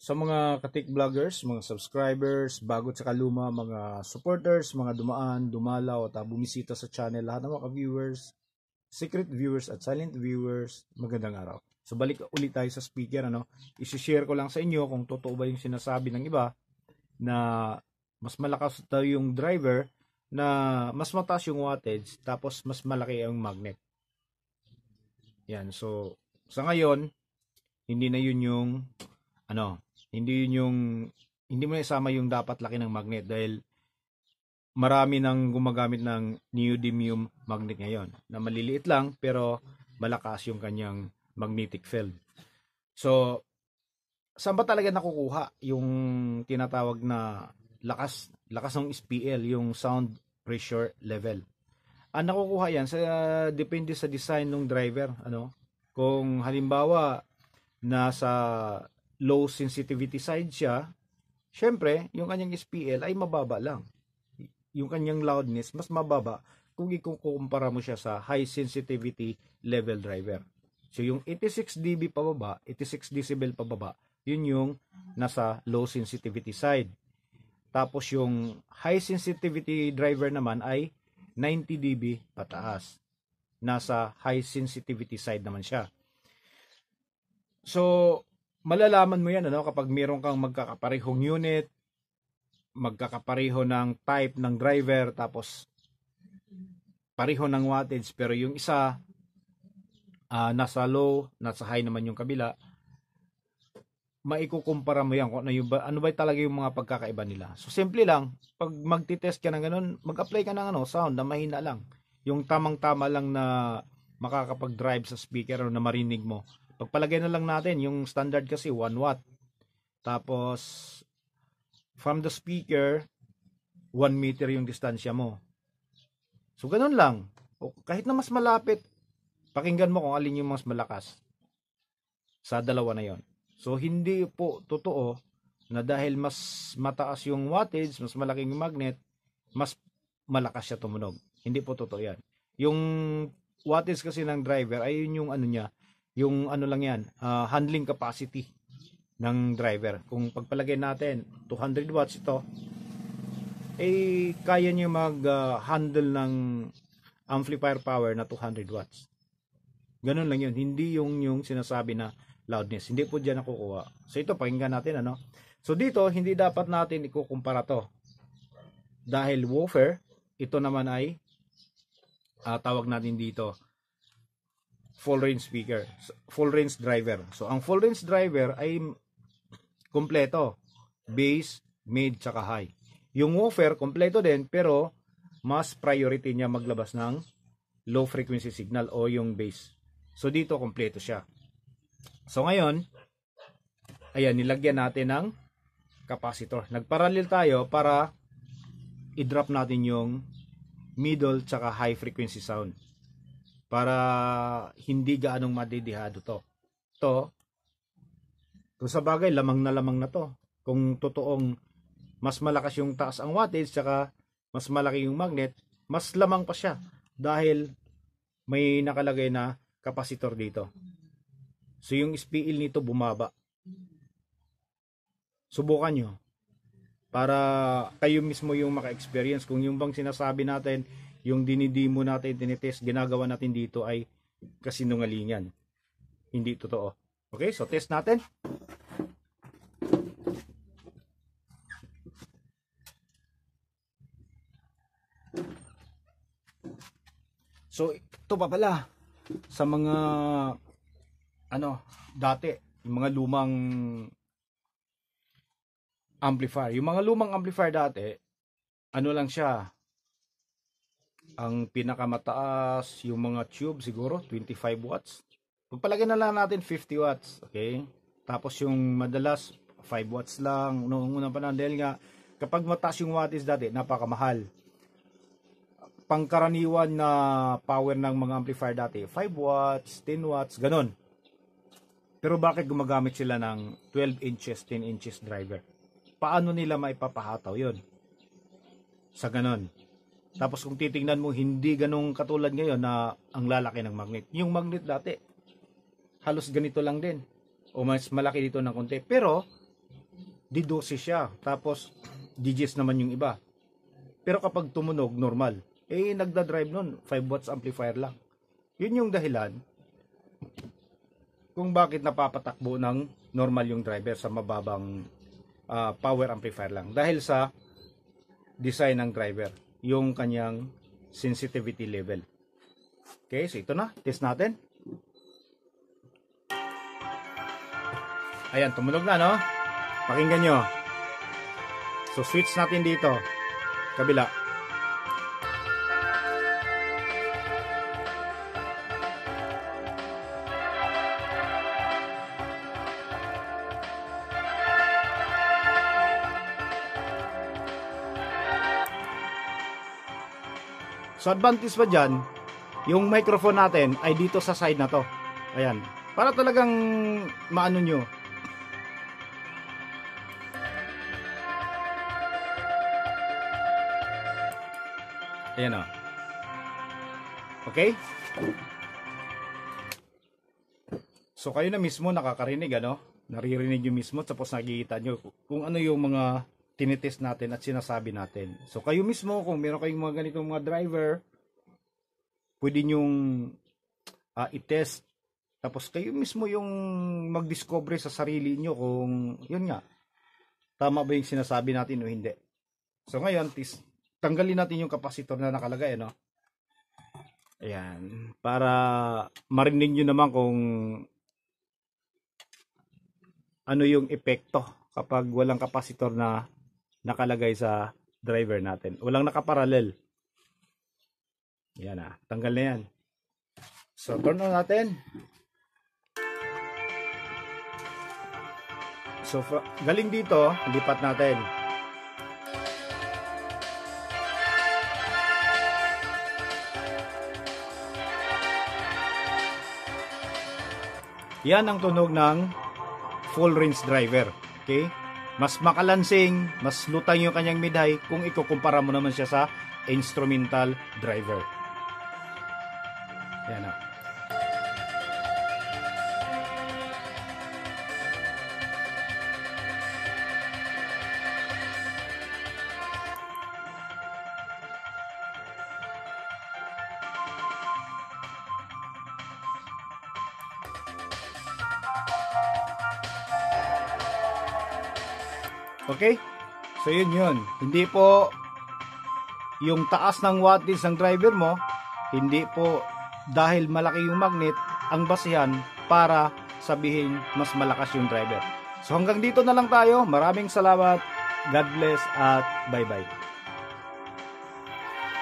Sa mga katik vloggers, mga subscribers, bago at luma, mga supporters, mga dumaan, dumalaw at bumisita sa channel, lahat ng mga viewers, secret viewers at silent viewers, magandang araw. So balik ulit tayo sa speaker, I-share ko lang sa inyo kung totoo ba yung sinasabi ng iba na mas malakas daw yung driver, na mas mataas yung wattage, tapos mas malaki ang magnet. Yan, so sa ngayon, hindi na yun yung hindi mo isama yung dapat laki ng magnet dahil marami nang gumagamit ng neodymium magnet ngayon na maliliit lang pero malakas yung kanyang magnetic field. So, saan ba talaga nakukuha yung tinatawag na lakas ng SPL, yung sound pressure level? Ang nakukuha yan depende sa design ng driver, Kung halimbawa nasa low sensitivity side siya, syempre, yung kanyang SPL ay mababa lang. Yung kanyang loudness, mas mababa kung ikukumpara mo siya sa high sensitivity level driver. So, yung 86 dB pababa, 86 decibel pababa, yun yung nasa low sensitivity side. Tapos, yung high sensitivity driver naman ay 90 dB pataas. Nasa high sensitivity side naman siya. So, malalaman mo yan kapag meron kang magkakaparehong unit, magkakapareho ng type ng driver, tapos pareho ng wattage, pero yung isa nasa low, nasa high naman yung kabila, maikukumpara mo yan kung ano ba talaga yung mga pagkakaiba nila. So simple lang, pag magtitest ka ng ganun, mag-apply ka ng sound na mahina lang, yung tamang-tama lang na makakapag-drive sa speaker o na marinig mo. Pagpalagay na lang natin, yung standard kasi 1 watt. Tapos, from the speaker, 1 meter yung distansya mo. So, ganun lang. O, kahit na mas malapit, pakinggan mo kung alin yung mas malakas sa dalawa na yon. So, hindi po totoo na dahil mas mataas yung wattage, mas malaking yung magnet, mas malakas siya tumunog. Hindi po totoo yan. Yung wattage kasi ng driver ay yun yung yung lang yan, handling capacity ng driver. Kung pagpalagay natin 200 watts ito, kaya niya mag-handle ng amplifier power na 200 watts. Ganun lang yun. Hindi yung sinasabi na loudness. Hindi po dyan nakukuha. So ito, pakinggan natin, So dito, hindi dapat natin ikukumpara to. Dahil woofer, ito naman ay tawag natin dito full range speaker, full range driver. So ang full range driver ay kompleto, bass, mid, tsaka high. Yung woofer kompleto din, pero mas priority niya maglabas ng low frequency signal o yung bass. So dito kompleto siya. So ngayon, ayan, nilagyan natin ng capacitor. Nagparallel tayo para i-drop natin yung middle tsaka high frequency sound, para hindi gaanong madidihado to. Kung sa bagay, lamang na to. Kung totoong mas malakas yung taas ang wattage, tsaka mas malaki yung magnet, mas lamang pa siya. Dahil may nakalagay na kapasitor dito. So yung SPL nito bumaba. Subukan nyo. Para kayo mismo yung maka-experience kung yung bang sinasabi natin, yung dinidemo natin, tinitest, ginagawa natin dito ay kasinungalingan. Hindi totoo. Okay, so test natin. So, ito pa pala sa mga dati, yung mga lumang amplifier. Yung mga lumang amplifier dati, lang siya, ang pinakamataas, yung mga tube siguro 25 watts. Pagpalagay na lang natin 50 watts, okay? Tapos yung madalas 5 watts lang noong unang panahon, dahil nga kapag mataas yung wattage dati, napakamahal. Pangkaraniwan na power ng mga amplifier dati, 5 watts, 10 watts, ganun. Pero bakit gumagamit sila ng 12 inches, 10 inches driver? Paano nila maipapahataw yun? Sa ganun. Tapos kung titingnan mo, hindi ganong katulad ngayon na ang lalaki ng magnet. Yung magnet dati, halos ganito lang din. O mas malaki dito ng konti. Pero, D12 siya. Tapos digits naman yung iba. Pero kapag tumunog, normal. Nagda-drive nun, 5 watts amplifier lang. Yun yung dahilan kung bakit napapatakbo ng normal yung driver sa mababang power amplifier lang. Dahil sa design ng driver, yung kanyang sensitivity level. Okay, so ito na. Test natin. Ayan, tumunog na, no? Pakinggan nyo. So, switch natin dito. Kabila. So, advantage pa dyan, yung microphone natin ay dito sa side na to. Ayan. Para talagang maano nyo. Ayan o. Okay? So kayo na mismo nakakarinig, ano? Naririnig nyo mismo, tapos nakikita nyo kung ano yung mga tinitest natin at sinasabi natin. So kayo mismo, kung meron kayong mga ganitong mga driver, pwede nyong i-test. Tapos kayo mismo yung mag-discover sa sarili nyo kung, yun nga, tama ba yung sinasabi natin o hindi. So ngayon, tanggalin natin yung kapasitor na nakalagay, no? Ayan. Para marinig nyo naman kung ano yung epekto kapag walang kapasitor na nakalagay sa driver natin. Walang nakaparallel. Ayan na. Tanggal na yan. So, turn on natin. So, galing dito, lipat natin. Yan ang tunog ng full range driver. Okay? Mas makalansing, mas lutang yung kanyang mid-high kung ikukumpara mo naman siya sa instrumental driver. Yan na. Okay? So yun. Hindi po yung taas ng wattage ng driver mo, hindi po dahil malaki yung magnet ang basihan para sabihin mas malakas yung driver. So hanggang dito na lang tayo. Maraming salamat. God bless at bye-bye.